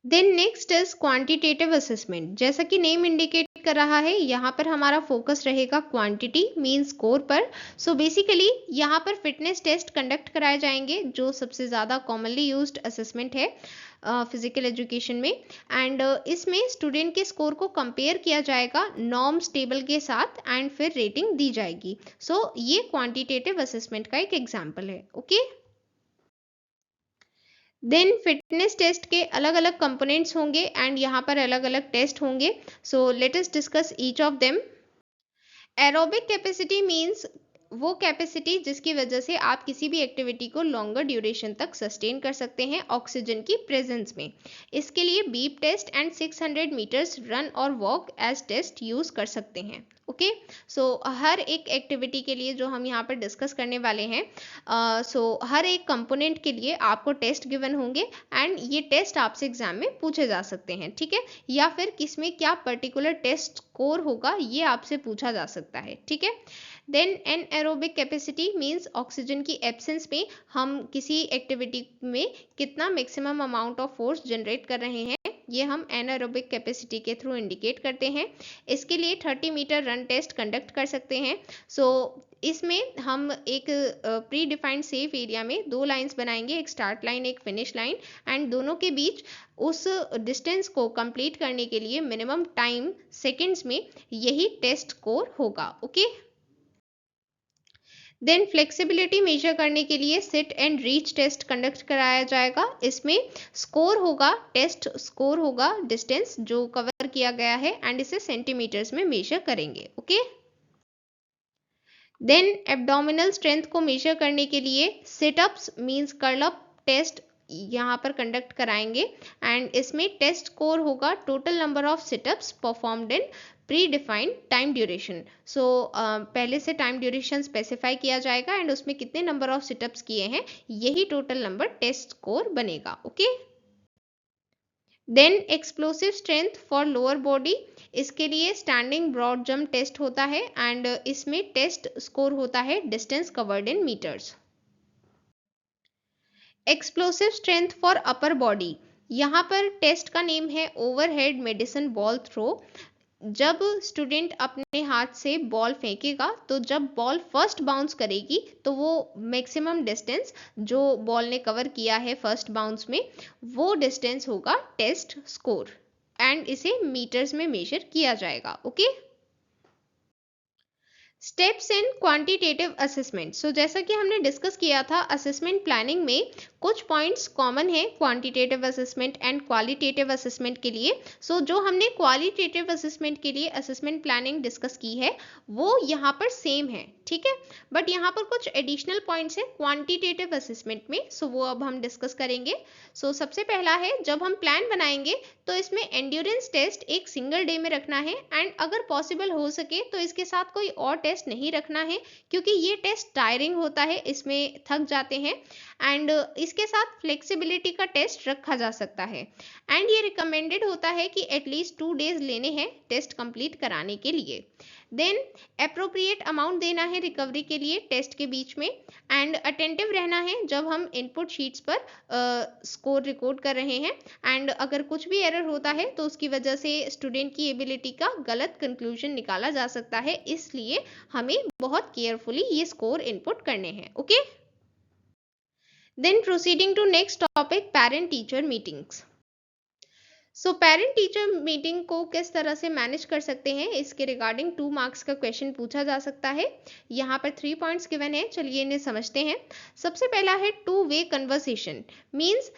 Then next is quantitative assessment. जैसा कि नेम इंडिकेट कर रहा है, यहाँ पर हमारा फोकस रहेगा क्वांटिटी मीन स्कोर पर। सो बेसिकली यहाँ पर फिटनेस टेस्ट कंडक्ट कराए जाएंगे जो सबसे ज़्यादा कॉमनली यूज्ड असेसमेंट है फिजिकल एजुकेशन में एंड इसमें स्टूडेंट के स्कोर को कंपेयर किया जाएगा नॉर्म्स टेबल के साथ एंड फिर रेटिंग दी जाएगी। सो ये क्वांटिटेटिव असेसमेंट का एक एग्जाम्पल है। ओके। देन फिटनेस टेस्ट के अलग अलग कंपोनेंट्स होंगे एंड यहाँ पर अलग अलग टेस्ट होंगे। So let us discuss each of them. Aerobic capacity means वो कैपेसिटी जिसकी वजह से आप किसी भी एक्टिविटी को लॉन्गर ड्यूरेशन तक सस्टेन कर सकते हैं ऑक्सीजन की प्रेजेंस में। इसके लिए beep test and 600 metres run और वॉक एज टेस्ट यूज कर सकते हैं। ओके। सो हर एक एक्टिविटी के लिए जो हम यहाँ पर डिस्कस करने वाले हैं, हर एक कंपोनेंट के लिए आपको टेस्ट गिवन होंगे एंड ये टेस्ट आपसे एग्जाम में पूछे जा सकते हैं। ठीक है। या फिर किसमें क्या पर्टिकुलर टेस्ट स्कोर होगा ये आपसे पूछा जा सकता है। ठीक है। Then anaerobic capacity means oxygen की एब्सेंस में हम किसी एक्टिविटी में कितना maximum amount of force generate कर रहे हैं, ये हम एनारोबिक कैपेसिटी के थ्रू इंडिकेट करते हैं। इसके लिए 30 मीटर रन टेस्ट कंडक्ट कर सकते हैं। इसमें हम एक प्री डिफाइंड सेफ एरिया में दो लाइंस बनाएंगे, एक स्टार्ट लाइन एक फिनिश लाइन एंड दोनों के बीच उस डिस्टेंस को कंप्लीट करने के लिए मिनिमम टाइम सेकेंड्स में यही टेस्ट स्कोर होगा। ओके। देन फ्लेक्सिबिलिटी मेजर करने के लिए sit and reach test conduct कराया जाएगा। इसमें स्कोर होगा, टेस्ट स्कोर होगा डिस्टेंस जो कवर किया गया है एंड इसे सेंटीमीटर्स में मेजर करेंगे। ओके। देन एब्डोमिनल स्ट्रेंथ को मेजर करने के लिए situps means curl up test यहाँ पर कंडक्ट कराएंगे एंड इसमें टेस्ट स्कोर होगा total number of situps performed in pre defined time duration. So पहले से टाइम ड्यूरेशन स्पेसिफाई किया जाएगा एंड उसमें कितने नंबर ऑफ सिटअप्स किए हैं यही टोटल नंबर टेस्ट स्कोर बनेगा। Okay, then explosive strength for lower body, इसके लिए स्टैंडिंग ब्रॉड जंप टेस्ट होता है एंड इसमें टेस्ट स्कोर होता है distance covered in metres. Explosive strength for upper body, यहाँ पर टेस्ट का नेम है ओवरहेड मेडिसिन बॉल थ्रो। जब स्टूडेंट अपने हाथ से बॉल फेंकेगा तो जब बॉल फर्स्ट बाउंस करेगी तो वो मैक्सिमम डिस्टेंस जो बॉल ने कवर किया है फर्स्ट बाउंस में वो डिस्टेंस होगा टेस्ट स्कोर एंड इसे मीटर्स में मेजर किया जाएगा। Okay, steps in quantitative assessment. So जैसा कि हमने डिस्कस किया था असेसमेंट प्लानिंग में कुछ पॉइंट्स कॉमन है quantitative assessment and qualitative assessment के लिए। सो जो हमने क्वालिटेटिव असेसमेंट के लिए असेसमेंट प्लानिंग डिस्कस की है वो यहाँ पर सेम है, ठीक है, बट यहाँ पर कुछ एडिशनल पॉइंट्स है क्वांटिटेटिव असेसमेंट में। सो वो अब हम डिस्कस करेंगे। सो सबसे पहला है जब हम प्लान बनाएंगे तो इसमें एंड्योरेंस टेस्ट एक सिंगल डे में रखना है एंड अगर पॉसिबल हो सके तो इसके साथ कोई और टेस्ट नहीं रखना है क्योंकि ये टेस्ट टायरिंग होता है, इसमें थक जाते हैं एंड इसके साथ फ्लेक्सिबिलिटी का टेस्ट रखा जा सकता है एंड ये रिकमेंडेड होता है कि एटलीस्ट 2 डेज लेने हैं टेस्ट कंप्लीट कराने के लिए। देन अप्रोप्रिएट अमाउंट देना है रिकवरी के लिए टेस्ट के बीच में एंड अटेंटिव रहना है जब हम इनपुट शीट्स पर स्कोर रिकॉर्ड कर रहे हैं एंड अगर कुछ भी एरर होता है तो उसकी वजह से स्टूडेंट की एबिलिटी का गलत कंक्लूजन निकाला जा सकता है, इसलिए हमें बहुत केयरफुली ये स्कोर इनपुट करने हैं। Okay, then proceeding to next topic parent teacher meetings. So parent teacher meeting को किस तरह से मैनेज कर सकते हैं इसके रिगार्डिंग 2 मार्क्स का क्वेश्चन पूछा जा सकता है। यहाँ पर 3 पॉइंट्स गिवन है, चलिए इन्हें समझते हैं। सबसे पहला है 2 वे कन्वर्सेशन। मीन्स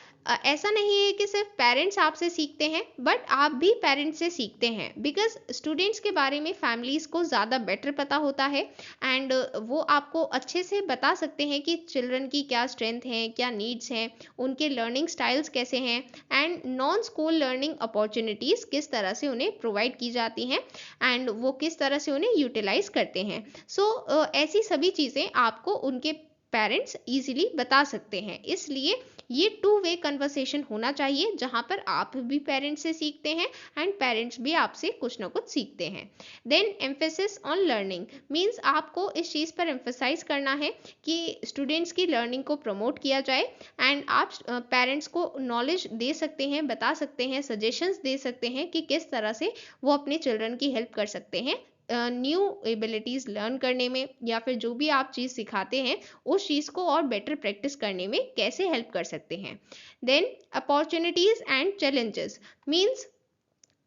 ऐसा नहीं है कि सिर्फ पेरेंट्स आपसे सीखते हैं बट आप भी पेरेंट्स से सीखते हैं बिकॉज स्टूडेंट्स के बारे में फैमिलीज को ज़्यादा बेटर पता होता है एंड वो आपको अच्छे से बता सकते हैं कि चिल्ड्रन की क्या स्ट्रेंथ है, क्या नीड्स हैं, उनके लर्निंग स्टाइल्स कैसे हैं and non school learning opportunities किस तरह से उन्हें प्रोवाइड की जाती हैं एंड वो किस तरह से उन्हें यूटिलाइज करते हैं। सो ऐसी सभी चीज़ें आपको उनके पेरेंट्स इजीली बता सकते हैं, इसलिए ये 2 वे कन्वर्सेशन होना चाहिए जहां पर आप भी पेरेंट्स से सीखते हैं एंड पेरेंट्स भी आपसे कुछ ना कुछ सीखते हैं। Then emphasis on learning means आपको इस चीज़ पर एम्फेसाइज करना है कि स्टूडेंट्स की लर्निंग को प्रमोट किया जाए एंड आप पेरेंट्स को नॉलेज दे सकते हैं, बता सकते हैं, सजेशंस दे सकते हैं कि किस तरह से वो अपने चिल्ड्रन की हेल्प कर सकते हैं न्यू एबिलिटीज़ लर्न करने में या फिर जो भी आप चीज़ सिखाते हैं उस चीज़ को और बेटर प्रैक्टिस करने में कैसे हेल्प कर सकते हैं। Then opportunities and challenges means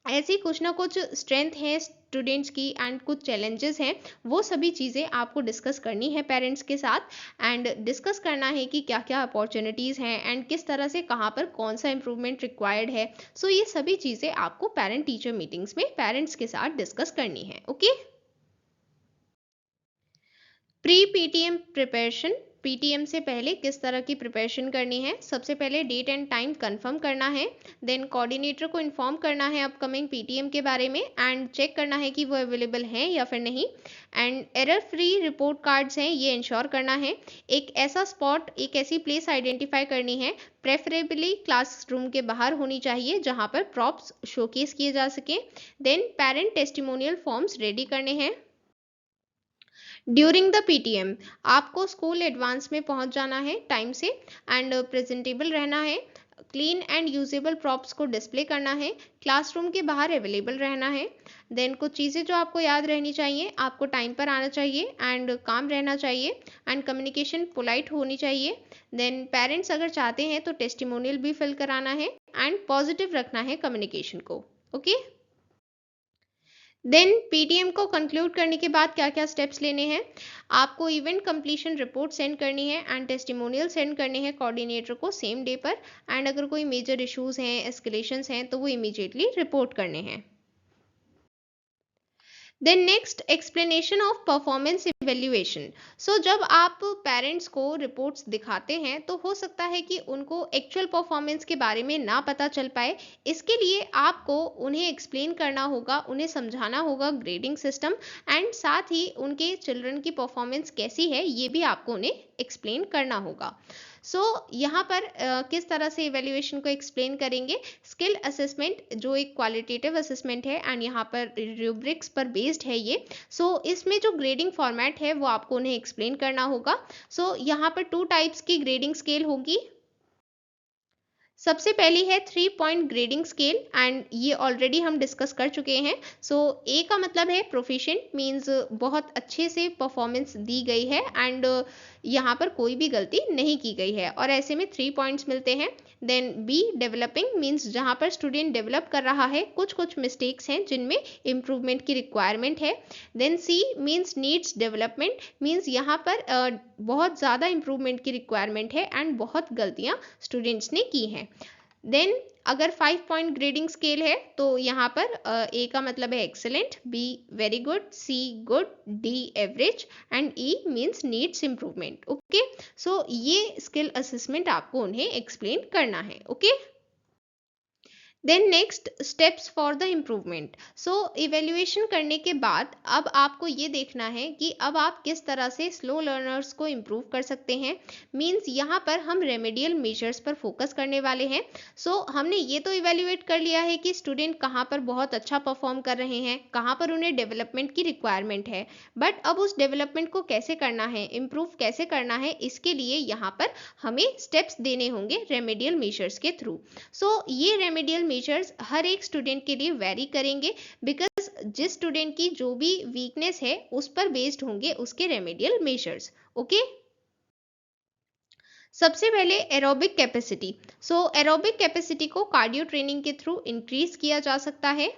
ऐसी कुछ ना कुछ स्ट्रेंथ है स्टूडेंट्स की एंड कुछ चैलेंजेस हैं, वो सभी चीज़ें आपको डिस्कस करनी है पेरेंट्स के साथ एंड डिस्कस करना है कि क्या क्या अपॉर्चुनिटीज़ हैं एंड किस तरह से कहाँ पर कौन सा इम्प्रूवमेंट रिक्वायर्ड है। सो ये सभी चीज़ें आपको पेरेंट टीचर मीटिंग्स में पेरेंट्स के साथ डिस्कस करनी है। Okay, pre PTM preparation, PTM से पहले किस तरह की प्रिपरेशन करनी है। सबसे पहले डेट एंड टाइम कंफर्म करना है, देन कोऑर्डिनेटर को इन्फॉर्म करना है अपकमिंग पीटीएम के बारे में एंड चेक करना है कि वो अवेलेबल हैं या फिर नहीं and error free report cards हैं ये इंश्योर करना है। एक ऐसा स्पॉट, एक ऐसी प्लेस आइडेंटिफाई करनी है, प्रेफरेबली क्लासरूम के बाहर होनी चाहिए जहाँ पर प्रॉप्स शोकेस किए जा सकें। Then parent testimonial forms ready करने हैं। ड्यूरिंग द पीटीएम आपको स्कूल एडवांस में पहुंच जाना है टाइम से एंड प्रेजेंटेबल रहना है, क्लीन एंड यूजेबल प्रॉप्स को डिस्प्ले करना है, क्लासरूम के बाहर अवेलेबल रहना है। देन कुछ चीज़ें जो आपको याद रहनी चाहिए, आपको टाइम पर आना चाहिए एंड काम रहना चाहिए एंड कम्युनिकेशन पोलाइट होनी चाहिए। देन पेरेंट्स अगर चाहते हैं तो टेस्टिमोनियल भी फिल कराना है एंड पॉजिटिव रखना है कम्युनिकेशन को। ओके, देन पीटीएम को कंक्लूड करने के बाद क्या क्या स्टेप्स लेने हैं, आपको इवेंट कंप्लीशन रिपोर्ट सेंड करनी है एंड टेस्टिमोनियल सेंड करने हैं कोऑर्डिनेटर को सेम डे पर एंड अगर कोई मेजर इश्यूज हैं, एस्केलेशंस हैं तो वो इमीडिएटली रिपोर्ट करने हैं। Then next explanation of performance evaluation. So जब आप पेरेंट्स को रिपोर्ट्स दिखाते हैं तो हो सकता है कि उनको एक्चुअल परफॉर्मेंस के बारे में ना पता चल पाए। इसके लिए आपको उन्हें एक्सप्लेन करना होगा, उन्हें समझाना होगा ग्रेडिंग सिस्टम, एंड साथ ही उनके चिल्ड्रन की परफॉर्मेंस कैसी है ये भी आपको उन्हें एक्सप्लेन करना होगा। सो यहाँ पर किस तरह से इवेल्युएशन को एक्सप्लेन करेंगे। स्किल असेसमेंट जो एक क्वालिटेटिव असेसमेंट है एंड यहाँ पर रूब्रिक्स पर बेस्ड है ये। सो इसमें जो ग्रेडिंग फॉर्मेट है वो आपको उन्हें एक्सप्लेन करना होगा। सो यहाँ पर 2 टाइप्स की ग्रेडिंग स्केल होगी। सबसे पहली है 3 पॉइंट ग्रेडिंग स्केल एंड ये ऑलरेडी हम डिस्कस कर चुके हैं। सो ए का मतलब है प्रोफिशिएंट, मींस बहुत अच्छे से परफॉर्मेंस दी गई है एंड यहाँ पर कोई भी गलती नहीं की गई है, और ऐसे में 3 पॉइंट्स मिलते हैं। देन बी डेवलपिंग, मींस जहाँ पर स्टूडेंट डेवलप कर रहा है, कुछ कुछ मिस्टेक्स हैं जिनमें इम्प्रूवमेंट की रिक्वायरमेंट है। Then C means needs development, means यहाँ पर बहुत ज़्यादा इम्प्रूवमेंट की रिक्वायरमेंट है एंड बहुत गलतियाँ स्टूडेंट्स ने की हैं। देन अगर 5 पॉइंट ग्रेडिंग स्केल है तो यहाँ पर ए का मतलब है excellent, B very good, C good, D average and E means needs improvement. Okay, so ये स्किल असेसमेंट आपको उन्हें एक्सप्लेन करना है। Okay, then next steps for the improvement. So evaluation करने के बाद अब आपको ये देखना है कि अब आप किस तरह से स्लो लर्नर्स को इम्प्रूव कर सकते हैं। मींस यहाँ पर हम रेमेडियल मेजर्स पर फोकस करने वाले हैं। सो हमने ये तो इवेल्युएट कर लिया है कि स्टूडेंट कहाँ पर बहुत अच्छा परफॉर्म कर रहे हैं, कहाँ पर उन्हें डेवलपमेंट की रिक्वायरमेंट है, बट अब उस डेवलपमेंट को कैसे करना है, इम्प्रूव कैसे करना है, इसके लिए यहाँ पर हमें स्टेप्स देने होंगे रेमेडियल मेजर्स के थ्रू। सो ये रेमेडियल मेजर्स हर एक स्टूडेंट के लिए वेरी करेंगे, बिकॉज जिस स्टूडेंट की जो भी वीकनेस है उस पर बेस्ड होंगे उसके रेमेडियल मेजर्स। ओके, सबसे पहले aerobic capacity. So aerobic capacity को कार्डियो ट्रेनिंग के थ्रू इंक्रीज किया जा सकता है।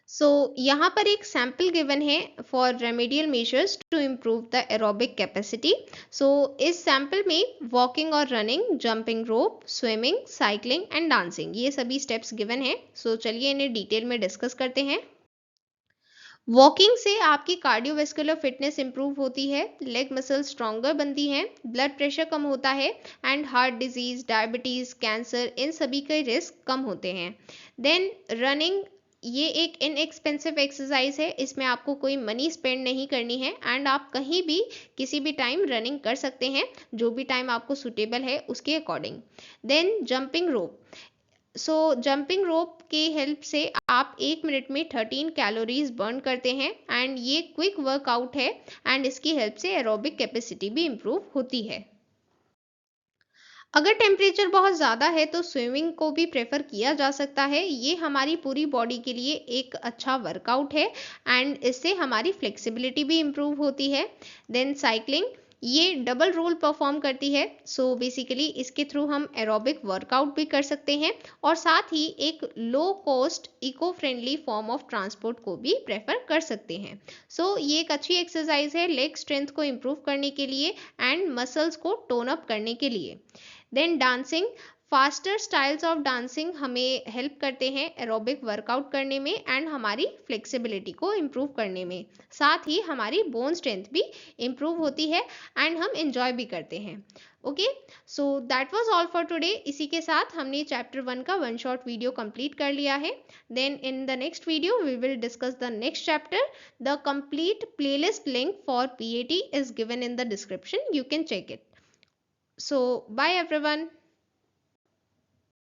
सो यहाँ पर एक सैम्पल गिवन है for remedial measures to improve the aerobic capacity. So इस सैम्पल में वॉकिंग और running, jumping rope, swimming, cycling and dancing, ये सभी स्टेप्स गिवन है। सो चलिए इन्हें डिटेल में डिस्कस करते हैं। वॉकिंग से आपकी कार्डियोवैस्कुलर फिटनेस इंप्रूव होती है, लेग मसल स्ट्रॉन्गर बनती हैं, ब्लड प्रेशर कम होता है and heart disease, diabetes, cancer, इन सभी के रिस्क कम होते हैं। देन रनिंग, ये एक इनएक्सपेंसिव एक्सरसाइज है, इसमें आपको कोई मनी स्पेंड नहीं करनी है एंड आप कहीं भी किसी भी टाइम रनिंग कर सकते हैं, जो भी टाइम आपको सुटेबल है उसके अकॉर्डिंग। देन जंपिंग रोप। सो जंपिंग रोप की हेल्प से आप 1 मिनट में 13 कैलोरीज बर्न करते हैं एंड ये क्विक वर्कआउट है एंड इसकी हेल्प से एरोबिक कैपेसिटी भी इम्प्रूव होती है। अगर टेम्परेचर बहुत ज़्यादा है तो स्विमिंग को भी प्रेफर किया जा सकता है, ये हमारी पूरी बॉडी के लिए एक अच्छा वर्कआउट है एंड इससे हमारी फ्लेक्सिबिलिटी भी इम्प्रूव होती है। देन साइकिलिंग, ये डबल रोल परफॉर्म करती है। सो बेसिकली इसके थ्रू हम एरोबिक वर्कआउट भी कर सकते हैं और साथ ही एक low cost eco friendly form of transport को भी प्रेफर कर सकते हैं। सो ये एक अच्छी एक्सरसाइज है लेग स्ट्रेंथ को इम्प्रूव करने के लिए एंड मसल्स को टोन अप करने के लिए। Then dancing, faster styles of dancing हमें हेल्प करते हैं एरोबिक वर्कआउट करने में एंड हमारी फ्लेक्सिबिलिटी को इम्प्रूव करने में, साथ ही हमारी बोन स्ट्रेंथ भी इम्प्रूव होती है एंड हम इंजॉय भी करते हैं। Okay, so that was all for today. इसी के साथ हमने चैप्टर 1 का 1 शॉर्ट वीडियो कंप्लीट कर लिया है। Then in the next video we will discuss the next chapter. The complete playlist link for PAT is given in the description, you can check it. So bye everyone.